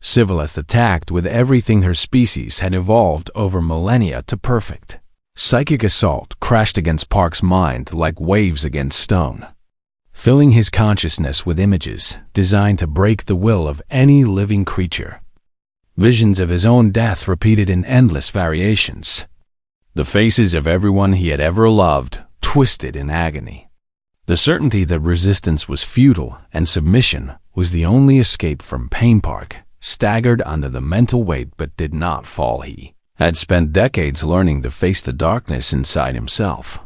Scivilith attacked with everything her species had evolved over millennia to perfect. Psychic assault crashed against Park's mind like waves against stone, filling his consciousness with images designed to break the will of any living creature. Visions of his own death repeated in endless variations. The faces of everyone he had ever loved twisted in agony. The certainty that resistance was futile and submission was the only escape from pain. Park staggered under the mental weight but did not fall. He had spent decades learning to face the darkness inside himself.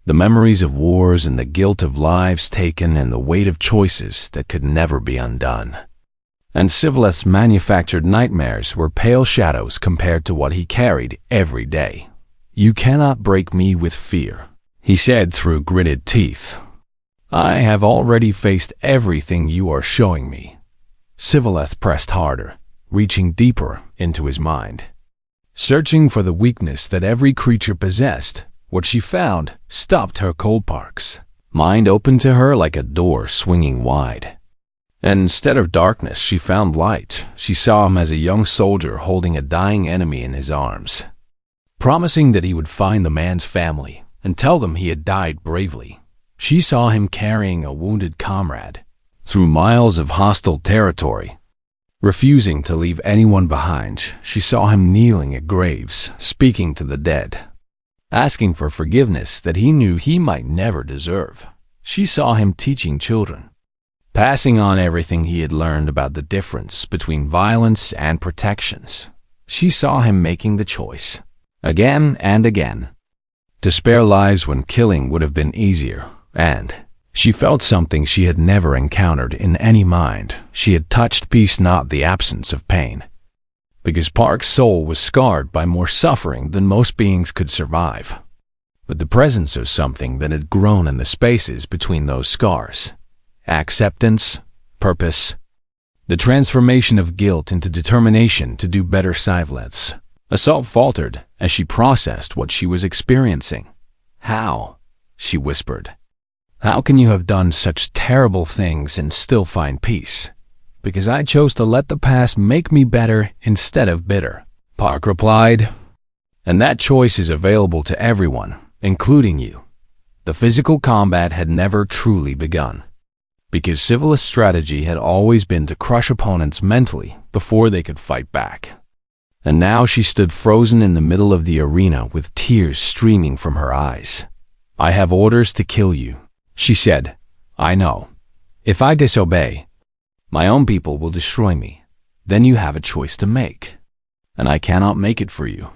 The memories of wars and the guilt of lives taken and the weight of choices that could never be undone. And Scivilith's manufactured nightmares were pale shadows compared to what he carried every day. "You cannot break me with fear," he said through gritted teeth. "I have already faced everything you are showing me." Scivilith pressed harder, reaching deeper into his mind, searching for the weakness that every creature possessed. What she found stopped her cold. Park's mind opened to her like a door swinging wide. And instead of darkness, she found light. She saw him as a young soldier holding a dying enemy in his arms, promising that he would find the man's family and tell them he had died bravely. She saw him carrying a wounded comrade through miles of hostile territory, refusing to leave anyone behind. She saw him kneeling at graves, speaking to the dead, asking for forgiveness that he knew he might never deserve. She saw him teaching children, passing on everything he had learned about the difference between violence and protections. She saw him making the choice, again and again, to spare lives when killing would have been easier, and she felt something she had never encountered in any mind. She had touched peace, not the absence of pain, because Park's soul was scarred by more suffering than most beings could survive, but the presence of something that had grown in the spaces between those scars. Acceptance, purpose, the transformation of guilt into determination to do better. Scivilith's assault faltered as she processed what she was experiencing. "How?" she whispered. "How can you have done such terrible things and still find peace?" "Because I chose to let the past make me better instead of bitter," Park replied. "And that choice is available to everyone, including you." The physical combat had never truly begun, because Scivilith's strategy had always been to crush opponents mentally before they could fight back. And now she stood frozen in the middle of the arena with tears streaming from her eyes. "I have orders to kill you," she said. "I know. If I disobey, my own people will destroy me. Then you have a choice to make, and I cannot make it for you."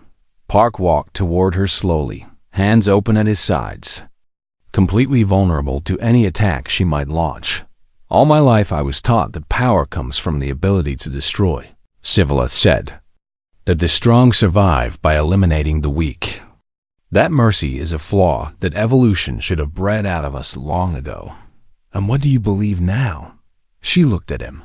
Park walked toward her slowly, hands open at his sides, completely vulnerable to any attack she might launch. "All my life I was taught that power comes from the ability to destroy," Scivilith said. "That the strong survive by eliminating the weak. That mercy is a flaw that evolution should have bred out of us long ago." "And what do you believe now?" She looked at him.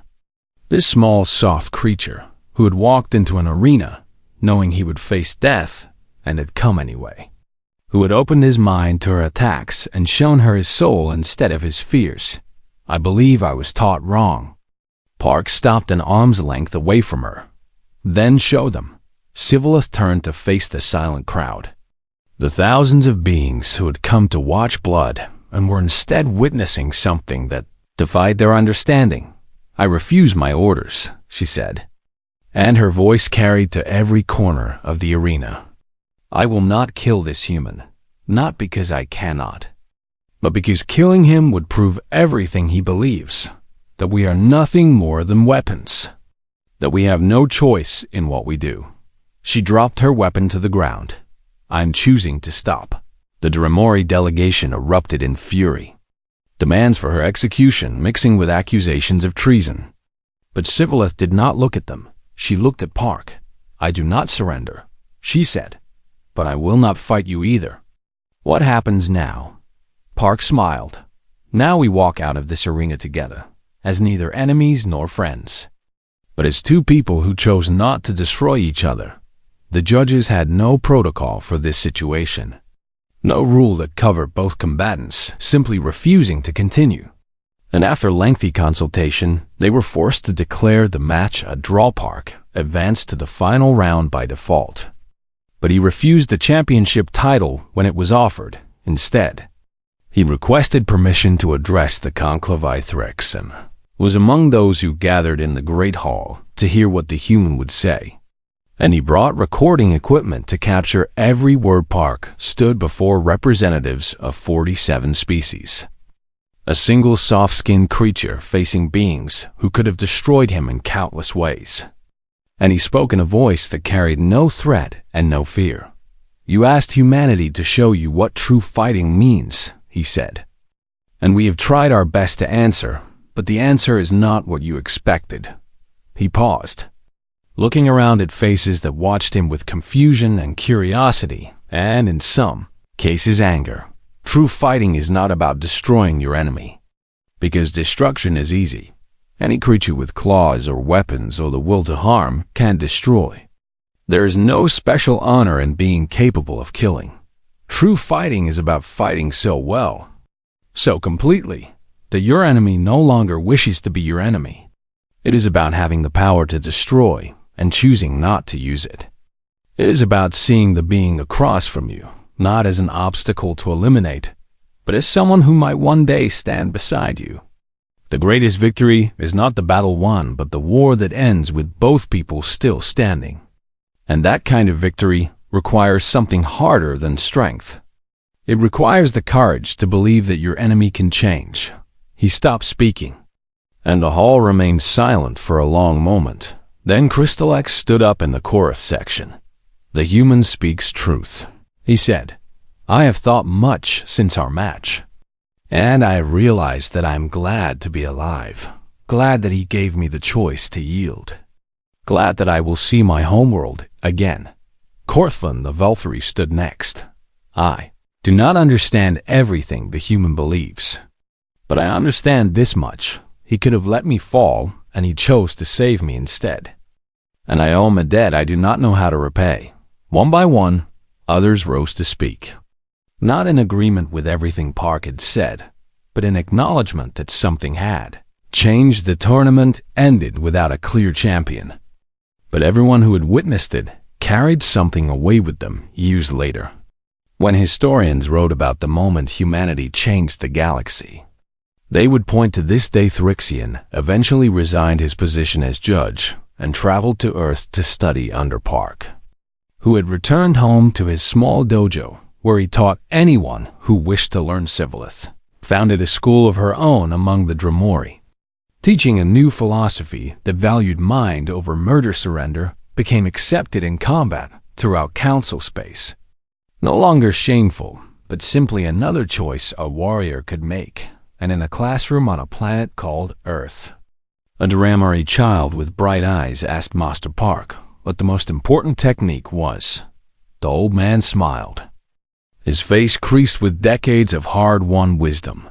This small, soft creature who had walked into an arena knowing he would face death and had come anyway, who had opened his mind to her attacks and shown her his soul instead of his fears. "I believe I was taught wrong." Park stopped an arm's length away from her, then showed them. Scivilith turned to face the silent crowd, the thousands of beings who had come to watch blood and were instead witnessing something that defied their understanding. "I refuse my orders," she said, and her voice carried to every corner of the arena. "I will not kill this human, not because I cannot, but because killing him would prove everything he believes, that we are nothing more than weapons, that we have no choice in what we do." She dropped her weapon to the ground. "I'm choosing to stop." The Dremori delegation erupted in fury, demands for her execution mixing with accusations of treason. But Scivilith did not look at them. She looked at Park. "I do not surrender," she said, "but I will not fight you either." "What happens now?" Park smiled. "Now we walk out of this arena together, as neither enemies nor friends, but as two people who chose not to destroy each other." The judges had no protocol for this situation, no rule that covered both combatants simply refusing to continue. And after lengthy consultation, they were forced to declare the match a draw. Park advanced to the final round by default. But he refused the championship title when it was offered. Instead, he requested permission to address the conclave. Thrix and was among those who gathered in the Great Hall to hear what the human would say. And he brought recording equipment to capture every word. Park stood before representatives of 47 species. A single soft-skinned creature facing beings who could have destroyed him in countless ways. And he spoke in a voice that carried no threat and no fear. "You asked humanity to show you what true fighting means," he said. "And we have tried our best to answer, but the answer is not what you expected." He paused, looking around at faces that watched him with confusion and curiosity, and in some cases anger. True fighting is not about destroying your enemy, because destruction is easy. Any creature with claws or weapons or the will to harm can destroy. There is no special honor in being capable of killing. True fighting is about fighting so well, so completely, that your enemy no longer wishes to be your enemy. It is about having the power to destroy and choosing not to use it. It is about seeing the being across from you, not as an obstacle to eliminate, but as someone who might one day stand beside you. The greatest victory is not the battle won, but the war that ends with both people still standing. And that kind of victory requires something harder than strength. It requires the courage to believe that your enemy can change. He stopped speaking, and the hall remained silent for a long moment. Then Crystal X stood up in the chorus section. "The human speaks truth," he said. "I have thought much since our match, and I have realized that I am glad to be alive, glad that he gave me the choice to yield, glad that I will see my homeworld again." Corthlin the Valkyrie stood next. "I do not understand everything the human believes, but I understand this much. He could have let me fall, and he chose to save me instead. And I owe him a debt I do not know how to repay." One by one, others rose to speak. Not in agreement with everything Park had said, but in acknowledgement that something had changed. The tournament ended without a clear champion, but everyone who had witnessed it carried something away with them years later. When historians wrote about the moment humanity changed the galaxy, they would point to this day. Thrixian eventually resigned his position as judge and traveled to Earth to study under Park, who had returned home to his small dojo, where he taught anyone who wished to learn Civilith, founded a school of her own among the Dromori, teaching a new philosophy that valued mind over murder. Surrender became accepted in combat throughout council space. No longer shameful, but simply another choice a warrior could make, and in a classroom on a planet called Earth. A Dromori child with bright eyes asked Master Park what the most important technique was. The old man smiled, his face creased with decades of hard-won wisdom.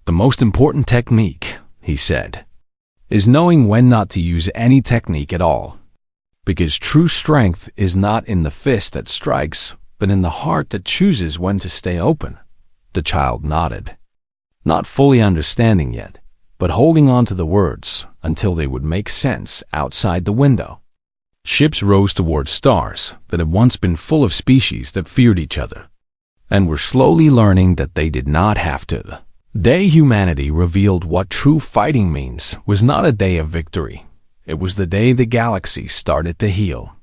"The most important technique," he said, "is knowing when not to use any technique at all. Because true strength is not in the fist that strikes, but in the heart that chooses when to stay open." The child nodded, not fully understanding yet, but holding on to the words until they would make sense outside the window. Ships rose towards stars that had once been full of species that feared each other, and were slowly learning that they did not have to. The day humanity revealed what true fighting means was not a day of victory. It was the day the galaxy started to heal.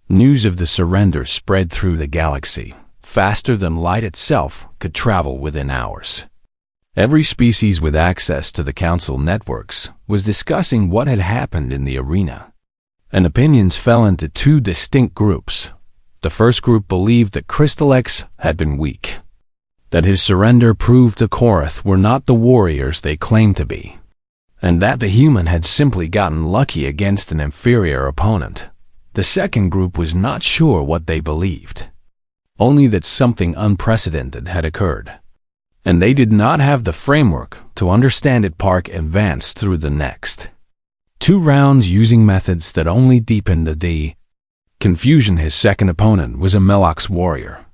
News of the surrender spread through the galaxy, faster than light itself could travel within hours. Every species with access to the council networks was discussing what had happened in the arena, and opinions fell into two distinct groups. The first group believed that Crystal X had been weak, that his surrender proved the Korath were not the warriors they claimed to be, and that the human had simply gotten lucky against an inferior opponent. The second group was not sure what they believed, only that something unprecedented had occurred, and they did not have the framework to understand it. Park advanced through the next 2 rounds using methods that only deepened the confusion. His second opponent was a Melox warrior,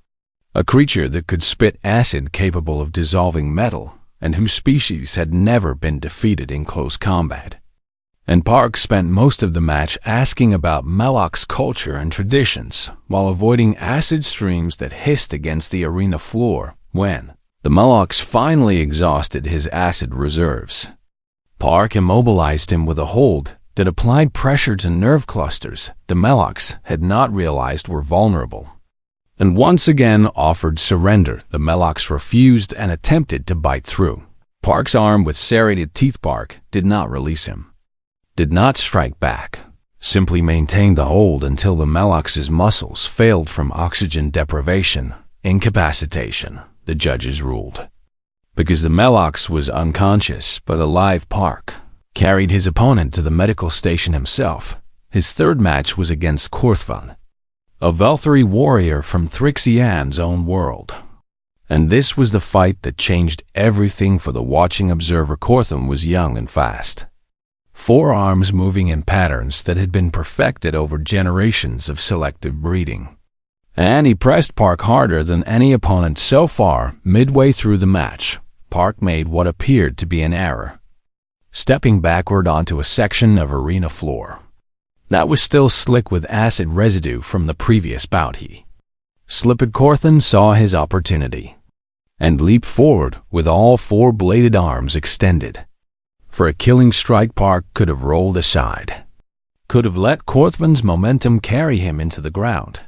a creature that could spit acid capable of dissolving metal, and whose species had never been defeated in close combat. And Park spent most of the match asking about Meloc's culture and traditions, while avoiding acid streams that hissed against the arena floor when the Melocs finally exhausted his acid reserves. Park immobilized him with a hold that applied pressure to nerve clusters the Melocs had not realized were vulnerable, and once again offered surrender. The Melocs refused and attempted to bite through. Park's arm with serrated teeth. Park did not release him, did not strike back, simply maintained the hold until the Melocs' muscles failed from oxygen deprivation, incapacitation, the judges ruled. Because the Melocs was unconscious but alive, Park carried his opponent to the medical station himself. His third match was against Korthvan, a Velthari warrior from Thrixian's own world. And this was the fight that changed everything for the watching observer. Korthvan was young and fast, forearms moving in patterns that had been perfected over generations of selective breeding. And he pressed Park harder than any opponent so far. Midway through the match, Park made what appeared to be an error, stepping backward onto a section of arena floor that was still slick with acid residue from the previous bout. He slipped. Korthvan saw his opportunity and leaped forward with all four-bladed arms extended. For a killing strike, Park could have rolled aside, could have let Korthvan's momentum carry him into the ground,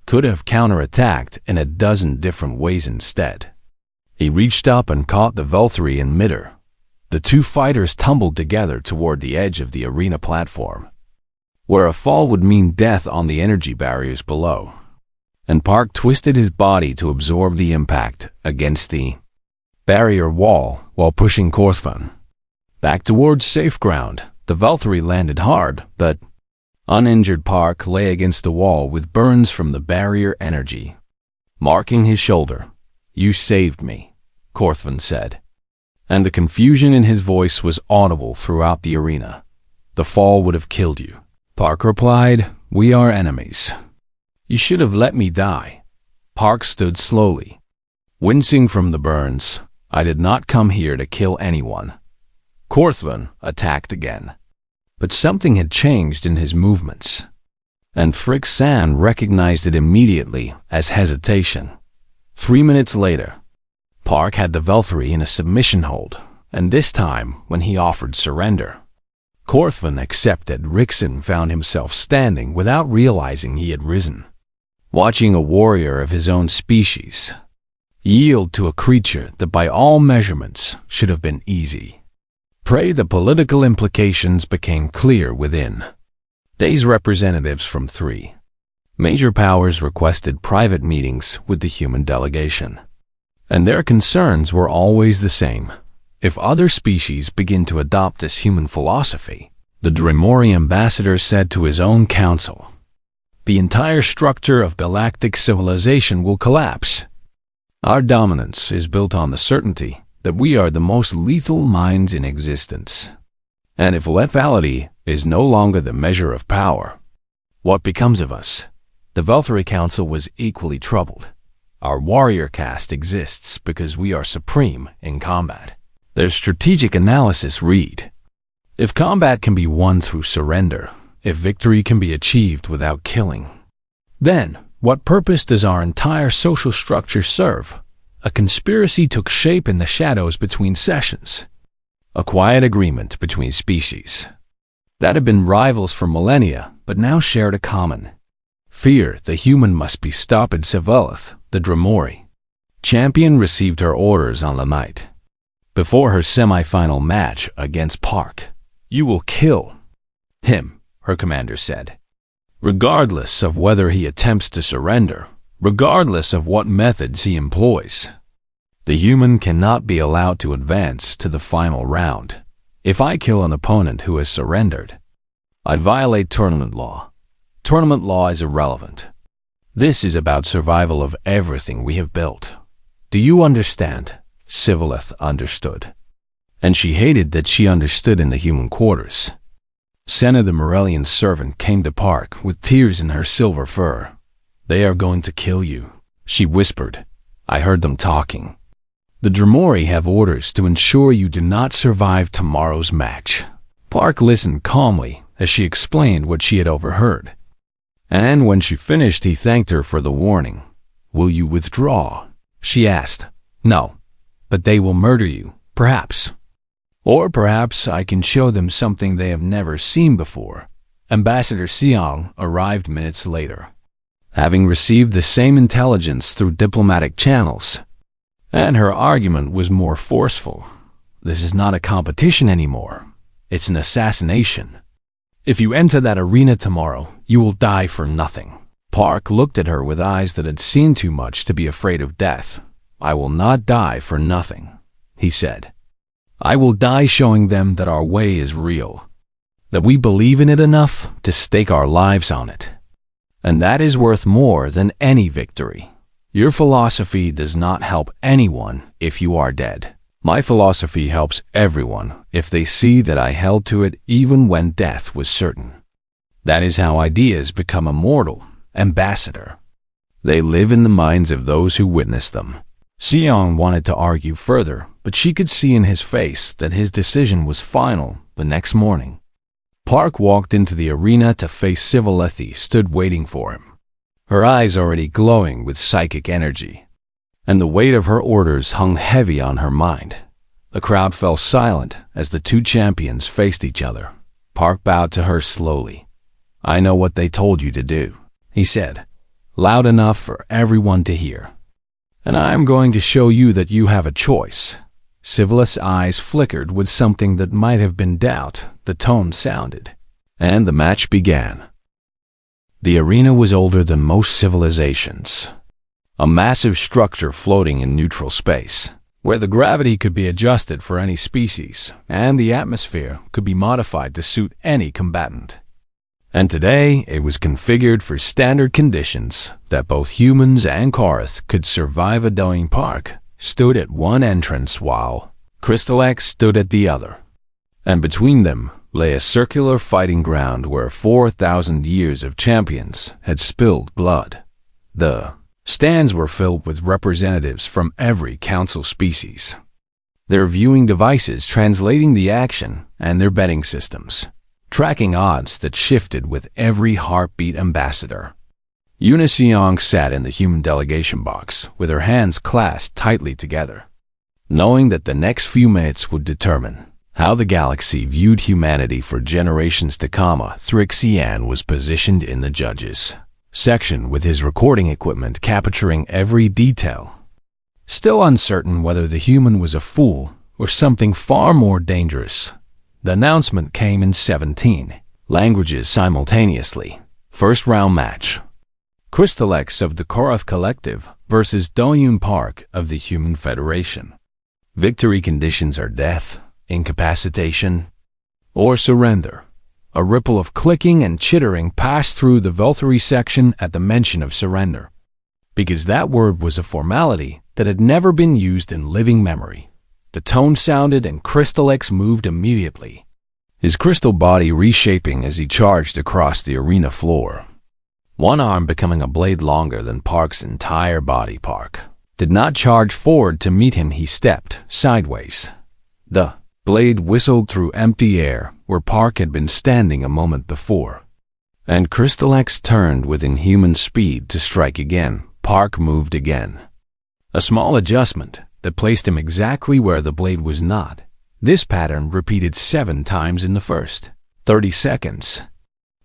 could have counterattacked in a dozen different ways. Instead, he reached up and caught the Velthari in midair. The two fighters tumbled together toward the edge of the arena platform, where a fall would mean death on the energy barriers below. And Park twisted his body to absorb the impact against the barrier wall while pushing Korthvan back towards safe ground. The Velthari landed hard, but uninjured. Park lay against the wall with burns from the barrier energy marking his shoulder. "You saved me," Korthvan said, and the confusion in his voice was audible throughout the arena. "The fall would have killed you." Park replied, "We are enemies. You should have let me die." Park stood slowly, wincing from the burns. "I did not come here to kill anyone." Korthvan attacked again, but something had changed in his movements, and Frixan recognized it immediately as hesitation. 3 minutes later, Park had the Velthari in a submission hold, and this time, when he offered surrender, Korthvan accepted. Rixen found himself standing without realizing he had risen, watching a warrior of his own species yield to a creature that by all measurements should have been easy prey. The political implications became clear within days. Representatives from 3 major powers requested private meetings with the human delegation, and their concerns were always the same. If other species begin to adopt this human philosophy, the Dremori ambassador said to his own council, the entire structure of galactic civilization will collapse. Our dominance is built on the certainty that we are the most lethal minds in existence. And if lethality is no longer the measure of power, what becomes of us? The Velthari Council was equally troubled. Our warrior caste exists because we are supreme in combat. Their strategic analysis read, if combat can be won through surrender, if victory can be achieved without killing, then what purpose does our entire social structure serve? A conspiracy took shape in the shadows between sessions, a quiet agreement between species that had been rivals for millennia but now shared a common fear. The human must be stopped. Sevelith, the Dremori champion, received her orders on the night before her semi-final match against Park. You will kill him, her commander said, regardless of whether he attempts to surrender, regardless of what methods he employs. The human cannot be allowed to advance to the final round. If I kill an opponent who has surrendered, I violate tournament law. Tournament law is irrelevant. This is about survival of everything we have built. Do you understand? Sivalith understood, and she hated that she understood in the human quarters. Senna, the Morellian servant, came to Park with tears in her silver fur. They are going to kill you, she whispered. I heard them talking. The Dromori have orders to ensure you do not survive tomorrow's match. Park listened calmly as she explained what she had overheard. And when she finished, he thanked her for the warning. "Will you withdraw?" she asked. "No, but they will murder you, perhaps. Or perhaps I can show them something they have never seen before." Ambassador Xiang arrived minutes later, having received the same intelligence through diplomatic channels. And her argument was more forceful. "This is not a competition anymore. It's an assassination. If you enter that arena tomorrow, you will die for nothing." Park looked at her with eyes that had seen too much to be afraid of death. "I will not die for nothing," he said. "I will die showing them that our way is real, that we believe in it enough to stake our lives on it. And that is worth more than any victory. Your philosophy does not help anyone if you are dead. My philosophy helps everyone if they see that I held to it even when death was certain. That is how ideas become immortal, Ambassador. They live in the minds of those who witness them." Xiang wanted to argue further, but she could see in his face that his decision was final. The next morning, Park walked into the arena to face Sivalethi stood waiting for him, her eyes already glowing with psychic energy, and the weight of her orders hung heavy on her mind. The crowd fell silent as the two champions faced each other. Park bowed to her slowly. "I know what they told you to do," he said, loud enough for everyone to hear. "And I am going to show you that you have a choice." Sivale's eyes flickered with something that might have been doubt. The tone sounded, and the match began. The arena was older than most civilizations, a massive structure floating in neutral space, where the gravity could be adjusted for any species, and the atmosphere could be modified to suit any combatant. And today, it was configured for standard conditions that both humans and Korath could survive. Adoing Park stood at one entrance while Crystal X stood at the other. And between them lay a circular fighting ground where 4,000 years of champions had spilled blood. The stands were filled with representatives from every council species, their viewing devices translating the action, and their betting systems tracking odds that shifted with every heartbeat. Ambassador Yuna Xiang sat in the human delegation box with her hands clasped tightly together, knowing that the next few minutes would determine how the galaxy viewed humanity for generations to come. Thrixian was positioned in the judges' section with his recording equipment capturing every detail. Still uncertain whether the human was a fool or something far more dangerous, the announcement came in 17 languages simultaneously. First round match. Crystal X of the Korath Collective versus Doyun Park of the Human Federation. Victory conditions are death, incapacitation, or surrender. A ripple of clicking and chittering passed through the Veltari section at the mention of surrender, because that word was a formality that had never been used in living memory. The tone sounded and Crystal X moved immediately, his crystal body reshaping as he charged across the arena floor, one arm becoming a blade longer than Park's entire body. Park did not charge forward to meet him, he stepped sideways. The blade whistled through empty air where Park had been standing a moment before, and Crystal X turned with inhuman speed to strike again. Park moved again. A small adjustment that placed him exactly where the blade was not. This pattern repeated 7 times in the first 30 seconds.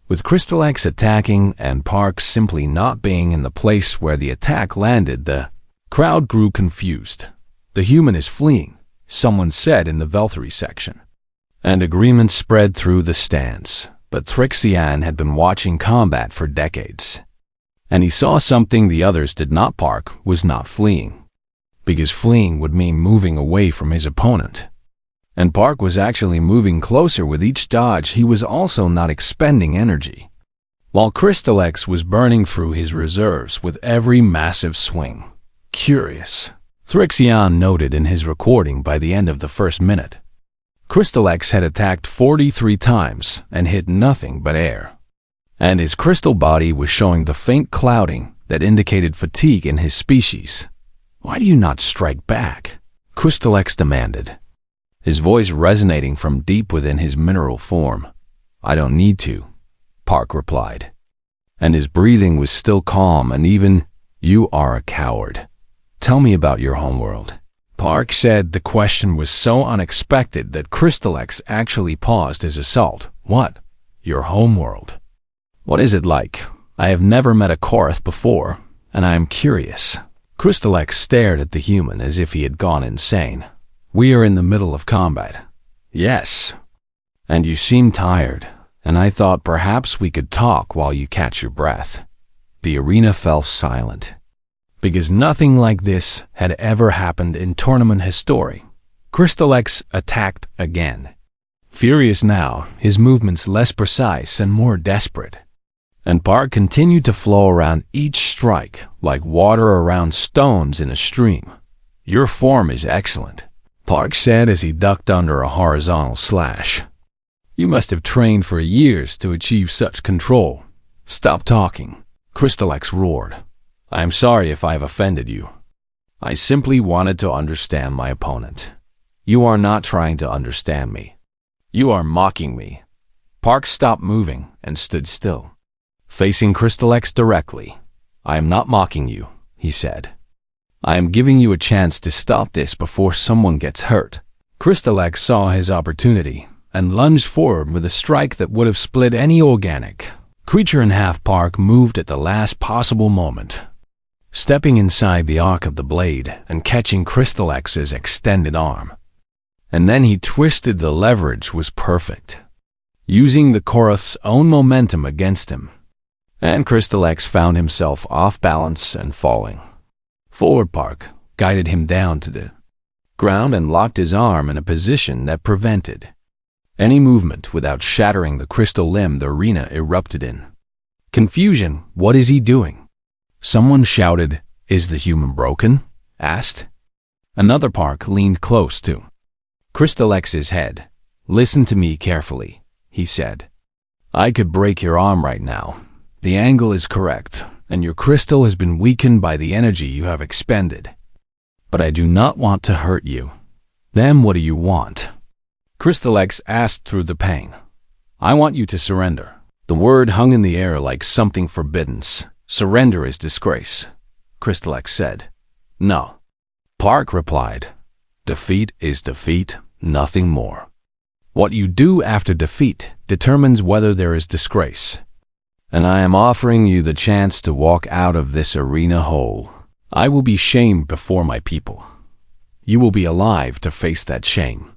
With Crystal X attacking and Park simply not being in the place where the attack landed, the crowd grew confused. "The human is fleeing," someone said in the Veltari section. And agreement spread through the stands. But Thrixian had been watching combat for decades, and he saw something the others did not. Park was not fleeing, because fleeing would mean moving away from his opponent. And Park was actually moving closer with each dodge. He was also not expending energy, while Crystal X was burning through his reserves with every massive swing. Curious, Thrixian noted in his recording. By the end of the first minute, Crystal X had attacked 43 times and hit nothing but air, and his crystal body was showing the faint clouding that indicated fatigue in his species. "Why do you not strike back?" Crystal X demanded, his voice resonating from deep within his mineral form. I don't need to, Park replied. And his breathing was still calm and even, you are a coward. Tell me about your homeworld. Park said the question was so unexpected that Crystal X actually paused his assault. What? Your homeworld? What is it like? I have never met a Korath before, and I am curious. Crystal X stared at the human as if he had gone insane. We are in the middle of combat. Yes. And you seem tired, and I thought perhaps we could talk while you catch your breath. The arena fell silent, because nothing like this had ever happened in tournament history. Crystal X attacked again. Furious now, his movements less precise and more desperate. And Park continued to flow around each strike like water around stones in a stream. Your form is excellent, Park said as he ducked under a horizontal slash. You must have trained for years to achieve such control. Stop talking, Crystal X roared. I am sorry if I have offended you. I simply wanted to understand my opponent. You are not trying to understand me. You are mocking me. Park stopped moving and stood still, facing Crystal X directly. I am not mocking you, he said. I am giving you a chance to stop this before someone gets hurt. Crystal X saw his opportunity and lunged forward with a strike that would have split any organic creature in half. Park moved at the last possible moment, stepping inside the arc of the blade and catching Crystal X's extended arm. And then he twisted. The leverage was perfect, using the Korath's own momentum against him. And Crystal X found himself off balance and falling. Forward Park guided him down to the ground and locked his arm in a position that prevented any movement without shattering the crystal limb the arena erupted in. Confusion. What is he doing? Someone shouted. Is the human broken? Asked. Another Park leaned close to Crystal X's head. Listen to me carefully, he said. I could break your arm right now. The angle is correct, and your crystal has been weakened by the energy you have expended. But I do not want to hurt you. Then what do you want? Crystal X asked through the pain. I want you to surrender. The word hung in the air like something forbidden. Surrender is disgrace, Crystal X said. No, Park replied. Defeat is defeat, nothing more. What you do after defeat determines whether there is disgrace. And I am offering you the chance to walk out of this arena whole. I will be shamed before my people. You will be alive to face that shame.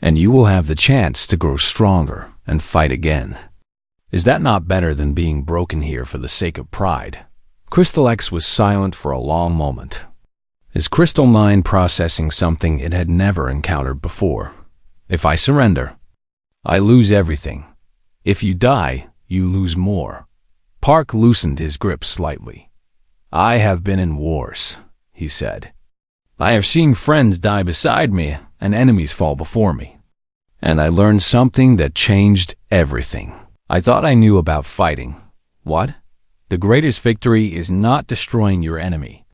And you will have the chance to grow stronger and fight again. Is that not better than being broken here for the sake of pride? Crystal X was silent for a long moment, his crystal mind processing something it had never encountered before. If I surrender, I lose everything. If you die, you lose more. Park loosened his grip slightly. I have been in wars, he said. I have seen friends die beside me and enemies fall before me. And I learned something that changed everything. I thought I knew about fighting. What? The greatest victory is not destroying your enemy.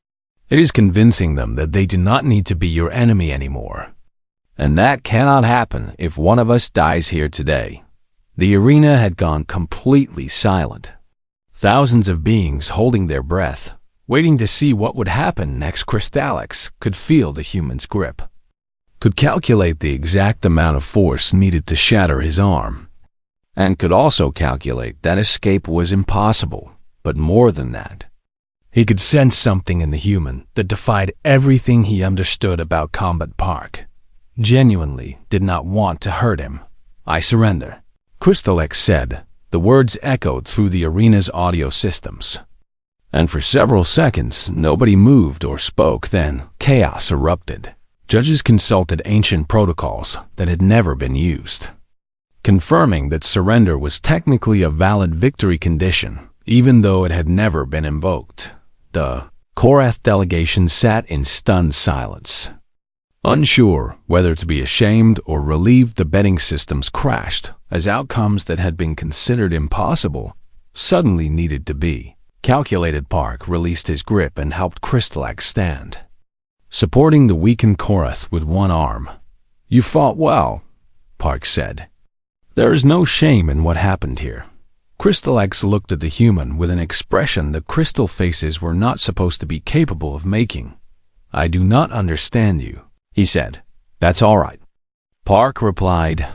It is convincing them that they do not need to be your enemy anymore. And that cannot happen if one of us dies here today. The arena had gone completely silent. Thousands of beings holding their breath, waiting to see what would happen next. Crystal X could feel the human's grip, could calculate the exact amount of force needed to shatter his arm, and could also calculate that escape was impossible. But more than that, he could sense something in the human that defied everything he understood about combat. Park genuinely did not want to hurt him. I surrender, Crystal X said. The words echoed through the arena's audio systems. And for several seconds, nobody moved or spoke. Then chaos erupted. Judges consulted ancient protocols that had never been used, confirming that surrender was technically a valid victory condition, even though it had never been invoked. The Korath delegation sat in stunned silence, unsure whether to be ashamed or relieved. The betting systems crashed as outcomes that had been considered impossible suddenly needed to be calculated. Park released his grip and helped Crystal X stand. supporting the weakened Korath with one arm. "You fought well," Park said. "There is no shame in what happened here." Crystal X looked at the human with an expression that crystal faces were not supposed to be capable of making. "I do not understand you," he said. "That's all right." Park replied,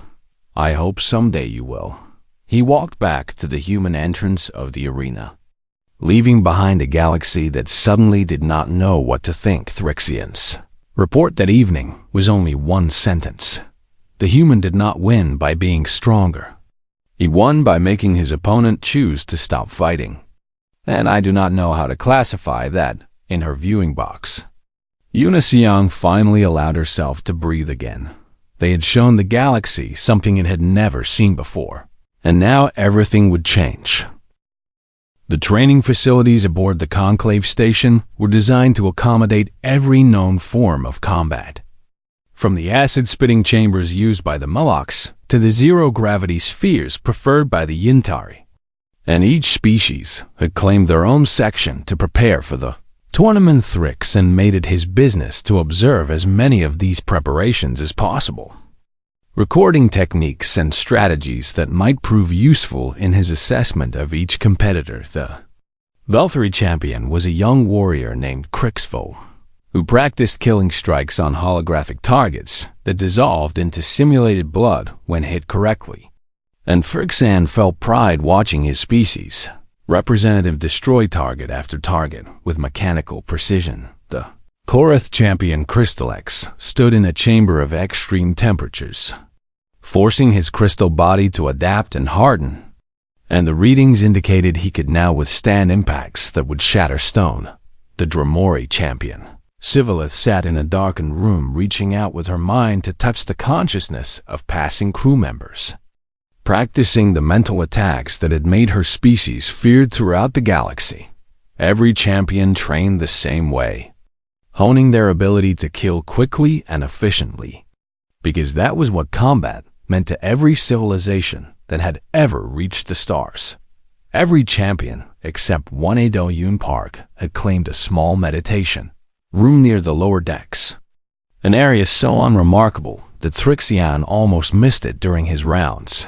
"I hope someday you will." He walked back to the human entrance of the arena, leaving behind a galaxy that suddenly did not know what to think. Thrixians' report that evening was only one sentence. The human did not win by being stronger. He won by making his opponent choose to stop fighting. And I do not know how to classify that in her viewing box. Unisiang finally allowed herself to breathe again. They had shown the galaxy something it had never seen before, and now everything would change. The training facilities aboard the Conclave Station were designed to accommodate every known form of combat. From the acid-spitting chambers used by the Muloks to the zero-gravity spheres preferred by the Yintari. And each species had claimed their own section to prepare for the tournament. Thrixan made it his business to observe as many of these preparations as possible, recording techniques and strategies that might prove useful in his assessment of each competitor. The Velthari champion was a young warrior named Crixvo, who practiced killing strikes on holographic targets that dissolved into simulated blood when hit correctly. And Frixan felt pride watching his species representative destroy target after target with mechanical precision. The Korath champion Crystal X stood in a chamber of extreme temperatures, forcing his crystal body to adapt and harden, and the readings indicated he could now withstand impacts that would shatter stone. The Dromori champion Sivalith sat in a darkened room, reaching out with her mind to touch the consciousness of passing crew members, practicing the mental attacks that had made her species feared throughout the galaxy. Every champion trained the same way, honing their ability to kill quickly and efficiently, because that was what combat meant to every civilization that had ever reached the stars. Every champion, except one Ado Yun Park, had claimed a small meditation room near the lower decks, an area so unremarkable that Thrixian almost missed it during his rounds.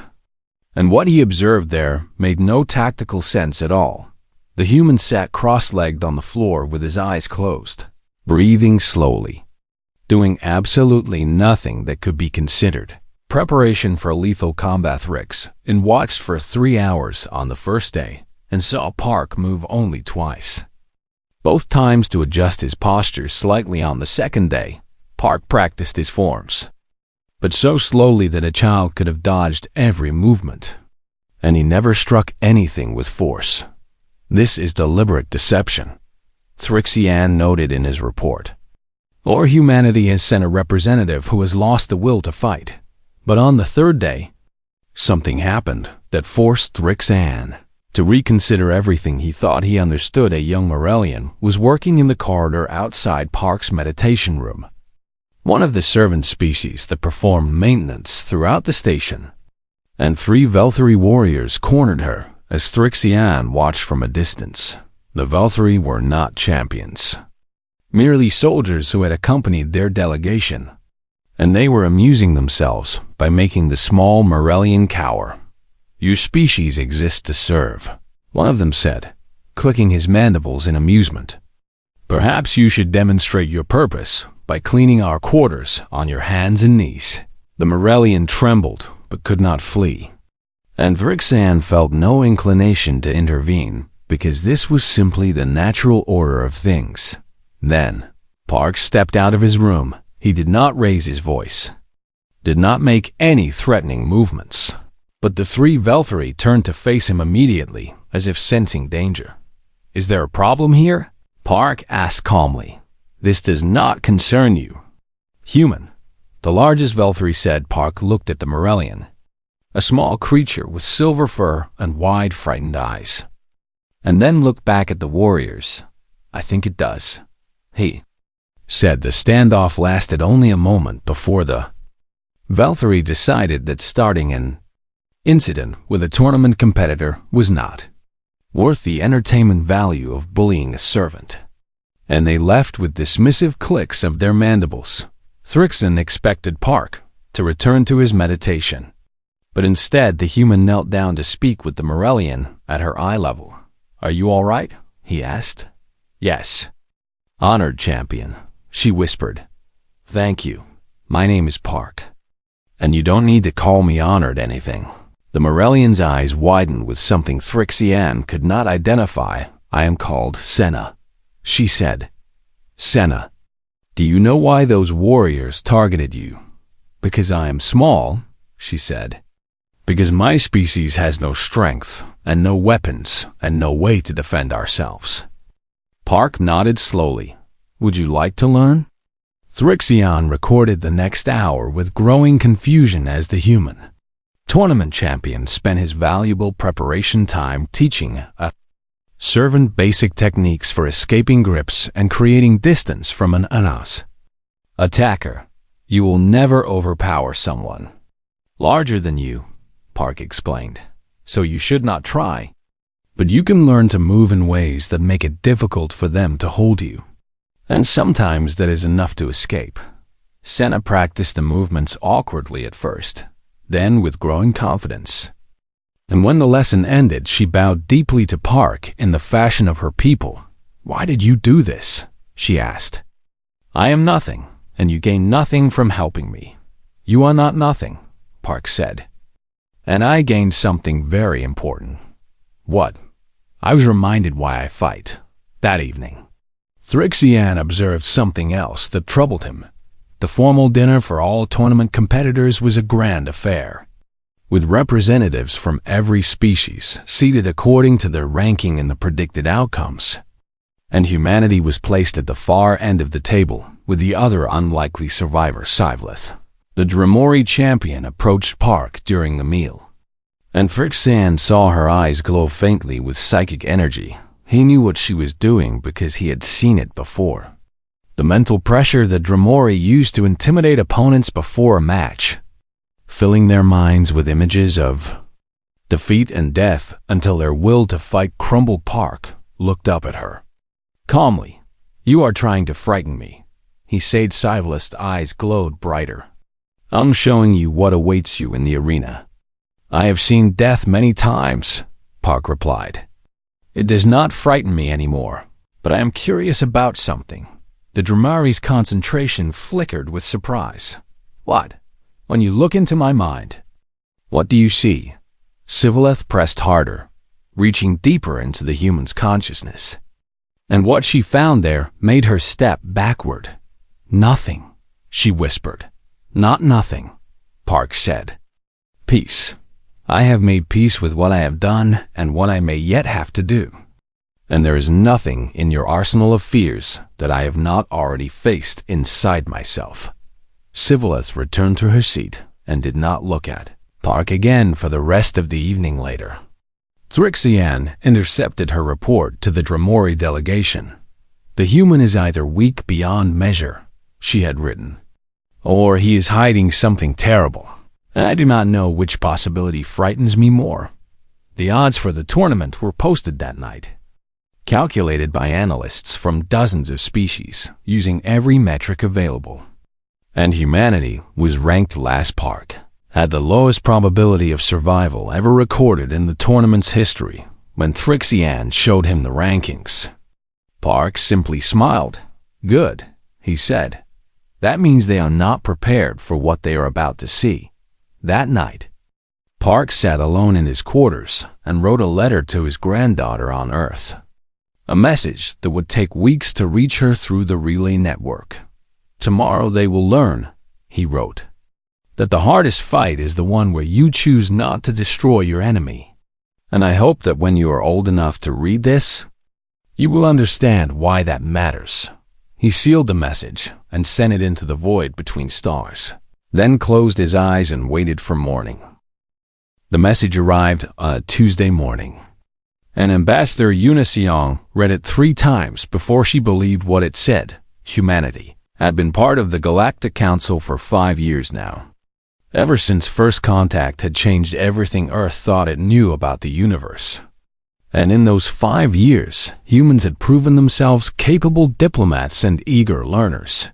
And what he observed there made no tactical sense at all. The human sat cross-legged on the floor with his eyes closed, breathing slowly, doing absolutely nothing that could be considered preparation for lethal combat. Thrix watched for 3 hours on the first day and saw Park move only twice, both times to adjust his posture slightly. On the second day, Park practiced his forms, but so slowly that a child could have dodged every movement, and he never struck anything with force. "This is deliberate deception," Thrixian noted in his report. "Or humanity has sent a representative who has lost the will to fight." But on the third day, something happened that forced Thrixian to reconsider everything he thought he understood. A young Morellian was working in the corridor outside Park's meditation room, one of the servant species that performed maintenance throughout the station, and 3 Velthari warriors cornered her as Thrixian watched from a distance. The Velthari were not champions, merely soldiers who had accompanied their delegation, and they were amusing themselves by making the small Morellian cower. "Your species exists to serve," one of them said, clicking his mandibles in amusement. "Perhaps you should demonstrate your purpose by cleaning our quarters on your hands and knees." The Morellian trembled but could not flee, and Thrixian felt no inclination to intervene because this was simply the natural order of things. Then Park stepped out of his room. He did not raise his voice, did not make any threatening movements, but the 3 Velthari turned to face him immediately, as if sensing danger. "Is there a problem here?" Park asked calmly. "This does not concern you." "Human," the largest Velthari said. Park looked at the Morellian, a small creature with silver fur and wide, frightened eyes, and then looked back at the warriors. "I think it does," he said. The standoff lasted only a moment before the Velthari decided that starting an incident with a tournament competitor was not worth the entertainment value of bullying a servant. and they left with dismissive clicks of their mandibles. Thrixon expected Park to return to his meditation, but instead the human knelt down to speak with the Morellian at her eye level. "Are you all right?" he asked. "Yes." "Honored champion," she whispered. "Thank you. My name is Park. And you don't need to call me honored anything." The Morellian's eyes widened with something Thrixian could not identify. "I am called Senna," she said. "Senna. Do you know why those warriors targeted you?" "Because I am small," she said. "Because my species has no strength, and no weapons, and no way to defend ourselves." Park nodded slowly. "Would you like to learn?" Thrixian recorded the next hour with growing confusion as the human tournament champion spent his valuable preparation time teaching a servant basic techniques for escaping grips and creating distance from an Anas attacker. "You will never overpower someone larger than you," Park explained, "so you should not try. But you can learn to move in ways that make it difficult for them to hold you. And sometimes that is enough to escape." Senna practiced the movements awkwardly at first, then with growing confidence. And when the lesson ended, she bowed deeply to Park in the fashion of her people. "Why did you do this?" she asked. "I am nothing, and you gain nothing from helping me." "You are not nothing," Park said. "And I gained something very important." "What?" "I was reminded why I fight that evening." Thrixian observed something else that troubled him. The formal dinner for all tournament competitors was a grand affair, with representatives from every species seated according to their ranking in the predicted outcomes. And humanity was placed at the far end of the table, with the other unlikely survivor, Sivlith. The Dremori champion approached Park during the meal, and Thrixian saw her eyes glow faintly with psychic energy. He knew what she was doing because he had seen it before. The mental pressure that Dremori used to intimidate opponents before a match, filling their minds with images of defeat and death until their will to fight crumbled. Park looked up at her calmly. "You are trying to frighten me," he said. Sivlith's eyes glowed brighter. "I'm showing you what awaits you in the arena." "I have seen death many times," Park replied. "It does not frighten me anymore, but I am curious about something." The Dremori's concentration flickered with surprise. "What?" "When you look into my mind, what do you see?" Sivlith pressed harder, reaching deeper into the human's consciousness. And what she found there made her step backward. "Nothing," she whispered. "Not nothing," Park said. "Peace. I have made peace with what I have done and what I may yet have to do. And there is nothing in your arsenal of fears that I have not already faced inside myself." Sivlith returned to her seat and did not look at Park again for the rest of the evening. Later, Thrixian intercepted her report to the Dremori delegation. "The human is either weak beyond measure," she had written, "or he is hiding something terrible. And I do not know which possibility frightens me more." The odds for the tournament were posted that night, calculated by analysts from dozens of species, using every metric available. And humanity was ranked last. Park had the lowest probability of survival ever recorded in the tournament's history when Thrixian showed him the rankings. Park simply smiled. "Good," he said. "That means they are not prepared for what they are about to see." That night, Park sat alone in his quarters and wrote a letter to his granddaughter on Earth. A message that would take weeks to reach her through the relay network. "Tomorrow they will learn," he wrote, "that the hardest fight is the one where you choose not to destroy your enemy. And I hope that when you are old enough to read this, you will understand why that matters." He sealed the message and sent it into the void between stars, then closed his eyes and waited for morning. The message arrived on a Tuesday morning, and Ambassador Unision read it 3 times before she believed what it said. Humanity had been part of the Galactic Council for 5 years now. Ever since first contact had changed everything Earth thought it knew about the universe. And in those 5 years, humans had proven themselves capable diplomats and eager learners.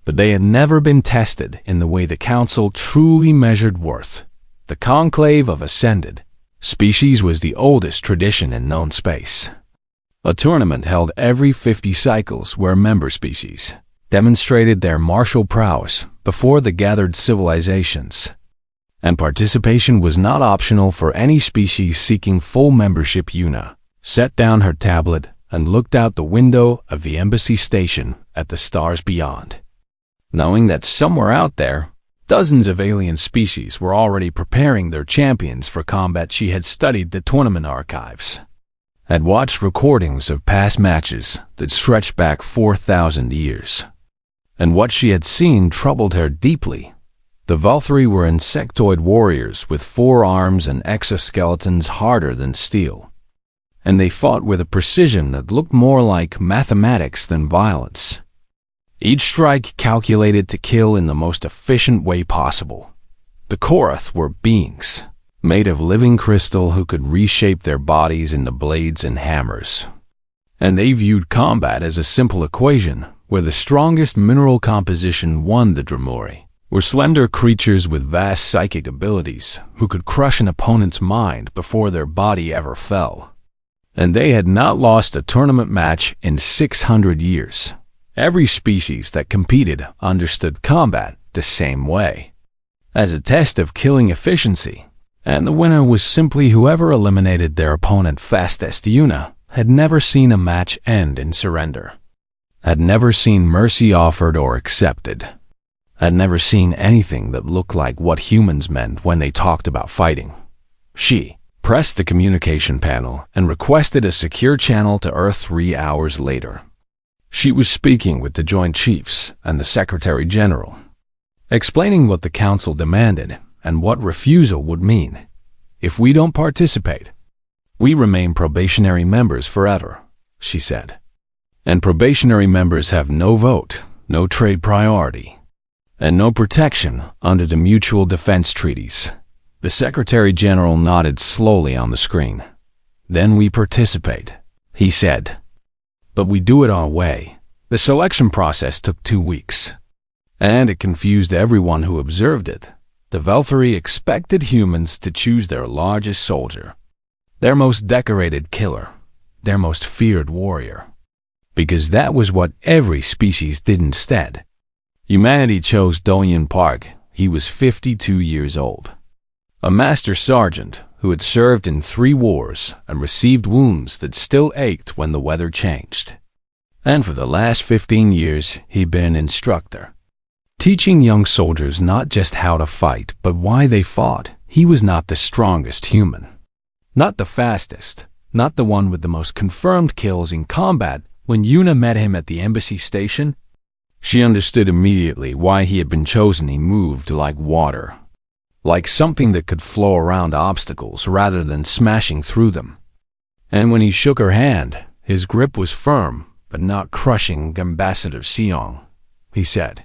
But they had never been tested in the way the Council truly measured worth. The conclave of ascended species was the oldest tradition in known space. A tournament held every 50 cycles where member species demonstrated their martial prowess before the gathered civilizations. And participation was not optional for any species seeking full membership. Yuna set down her tablet and looked out the window of the embassy station at the stars beyond, knowing that somewhere out there, dozens of alien species were already preparing their champions for combat. She had studied the tournament archives, had watched recordings of past matches that stretched back 4,000 years. And what she had seen troubled her deeply. The Valkyrie were insectoid warriors with 4 arms and exoskeletons harder than steel. And they fought with a precision that looked more like mathematics than violence. Each strike calculated to kill in the most efficient way possible. The Korath were beings made of living crystal who could reshape their bodies into blades and hammers. And they viewed combat as a simple equation where the strongest mineral composition won. The Dromori were slender creatures with vast psychic abilities who could crush an opponent's mind before their body ever fell. And they had not lost a tournament match in 600 years. Every species that competed understood combat the same way, as a test of killing efficiency, and the winner was simply whoever eliminated their opponent fastest. Yuna had never seen a match end in surrender, had never seen mercy offered or accepted, had never seen anything that looked like what humans meant when they talked about fighting. She pressed the communication panel and requested a secure channel to Earth. 3 hours later, she was speaking with the Joint Chiefs and the Secretary General, explaining what the Council demanded and what refusal would mean. If we don't participate, we remain probationary members forever, she said. And probationary members have no vote, no trade priority, and no protection under the mutual defense treaties. The Secretary General nodded slowly on the screen. Then we participate, he said. But we do it our way. The selection process took 2 weeks, and it confused everyone who observed it. The Valkyrie expected humans to choose their largest soldier, their most decorated killer, their most feared warrior, because that was what every species did instead. Humanity chose Dolian Park. He was 52 years old, a master sergeant who had served in 3 wars and received wounds that still ached when the weather changed. And for the last 15 years, he'd been an instructor, teaching young soldiers not just how to fight, but why they fought. He was not the strongest human, not the fastest, not the one with the most confirmed kills in combat. When Yuna met him at the embassy station, she understood immediately why he had been chosen. He moved like water, like something that could flow around obstacles rather than smashing through them. And when he shook her hand, his grip was firm, but not crushing. Ambassador Seong, he said.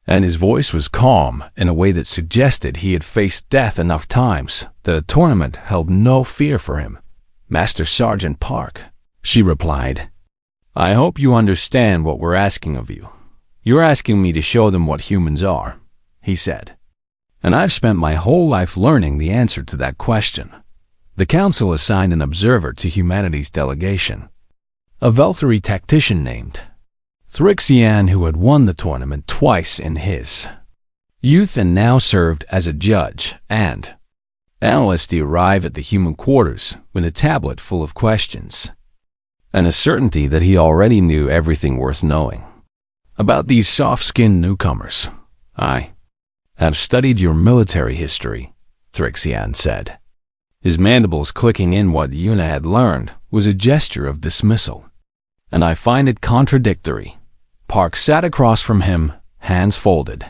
And his voice was calm in a way that suggested he had faced death enough times that the tournament held no fear for him. Master Sergeant Park, she replied. I hope you understand what we're asking of you. You're asking me to show them what humans are, he said. And I've spent my whole life learning the answer to that question. The Council assigned an observer to humanity's delegation, a Valkyrie tactician named Thrixian, who had won the tournament twice in his youth and now served as a judge and analyst. He arrived at the human quarters with a tablet full of questions, and a certainty that he already knew everything worth knowing about these soft-skinned newcomers. I have studied your military history, Thrixian said. His mandibles clicking in. What Yuna had learned was a gesture of dismissal, and I find it contradictory. Park sat across from him, hands folded,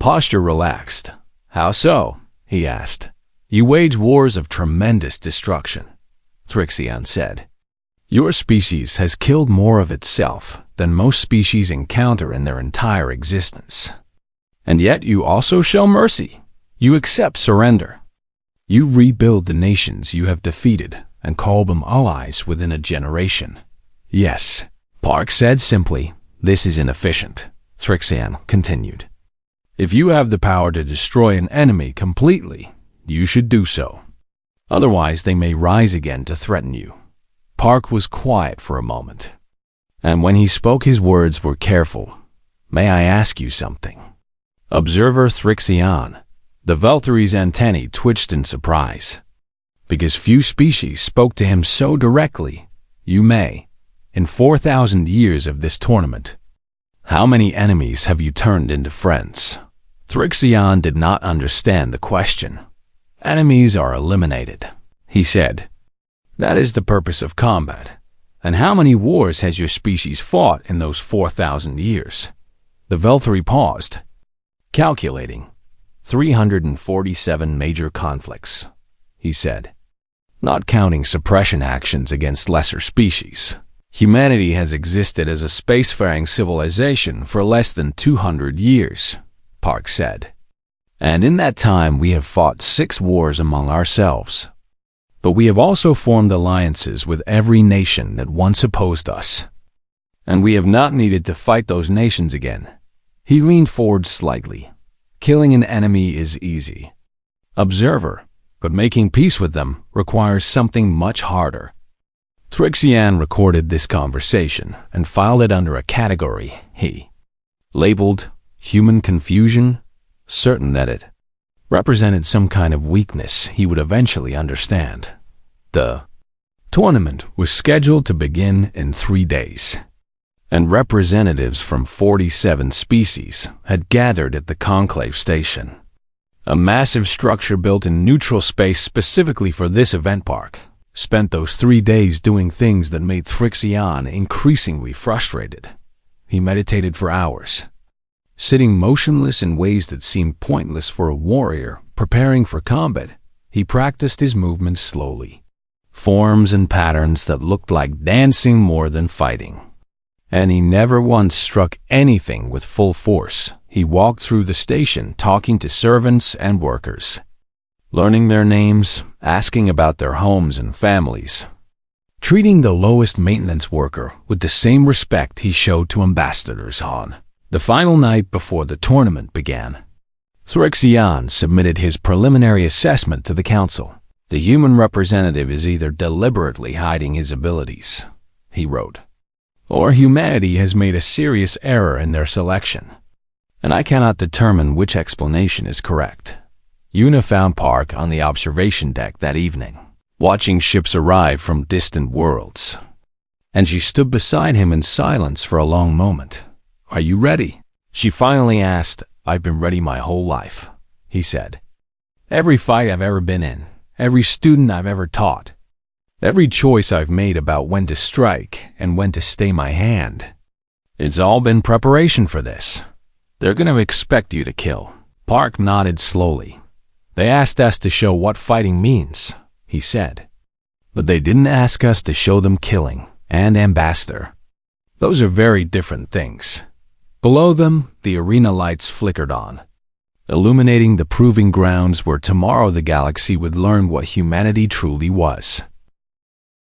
posture relaxed. How so? He asked. You wage wars of tremendous destruction, Thrixian said. Your species has killed more of itself than most species encounter in their entire existence. And yet you also show mercy. You accept surrender. You rebuild the nations you have defeated and call them allies within a generation. Yes, Park said simply, this is inefficient. Thrixian continued. If you have the power to destroy an enemy completely, you should do so. Otherwise, they may rise again to threaten you. Park was quiet for a moment, and when he spoke, his words were careful. May I ask you something? Observer Thrixian. The Valtry's antennae twitched in surprise. Because few species spoke to him so directly. You may. In 4,000 years of this tournament, how many enemies have you turned into friends? Thrixian did not understand the question. Enemies are eliminated, he said. That is the purpose of combat. And how many wars has your species fought in those 4,000 years? The Valtry paused, calculating. 347 major conflicts, he said. Not counting suppression actions against lesser species. Humanity has existed as a spacefaring civilization for less than 200 years, Park said. And in that time we have fought 6 wars among ourselves. But we have also formed alliances with every nation that once opposed us. And we have not needed to fight those nations again. He leaned forward slightly. Killing an enemy is easy. Observer, but making peace with them requires something much harder. Thrixian recorded this conversation and filed it under a category he labeled human confusion, certain that it represented some kind of weakness he would eventually understand. The tournament was scheduled to begin in 3 days, and representatives from 47 species had gathered at the conclave station, a massive structure built in neutral space specifically for this event. Park spent those 3 days doing things that made Thrixian increasingly frustrated. He meditated for hours, sitting motionless in ways that seemed pointless for a warrior preparing for combat. He practiced his movements slowly, forms and patterns that looked like dancing more than fighting. And he never once struck anything with full force. He walked through the station talking to servants and workers, learning their names, asking about their homes and families, treating the lowest maintenance worker with the same respect he showed to ambassadors. On the final night before the tournament began, Thrixian submitted his preliminary assessment to the council. The human representative is either deliberately hiding his abilities, he wrote, or humanity has made a serious error in their selection, and I cannot determine which explanation is correct. Yuna found Park on the observation deck that evening, watching ships arrive from distant worlds, and she stood beside him in silence for a long moment. Are you ready? She finally asked. I've been ready my whole life, he said. Every fight I've ever been in, every student I've ever taught, every choice I've made about when to strike and when to stay my hand. It's all been preparation for this. They're going to expect you to kill. Park nodded slowly. They asked us to show what fighting means, he said. But they didn't ask us to show them killing and ambassador. Those are very different things. Below them, the arena lights flickered on, illuminating the proving grounds where tomorrow the galaxy would learn what humanity truly was.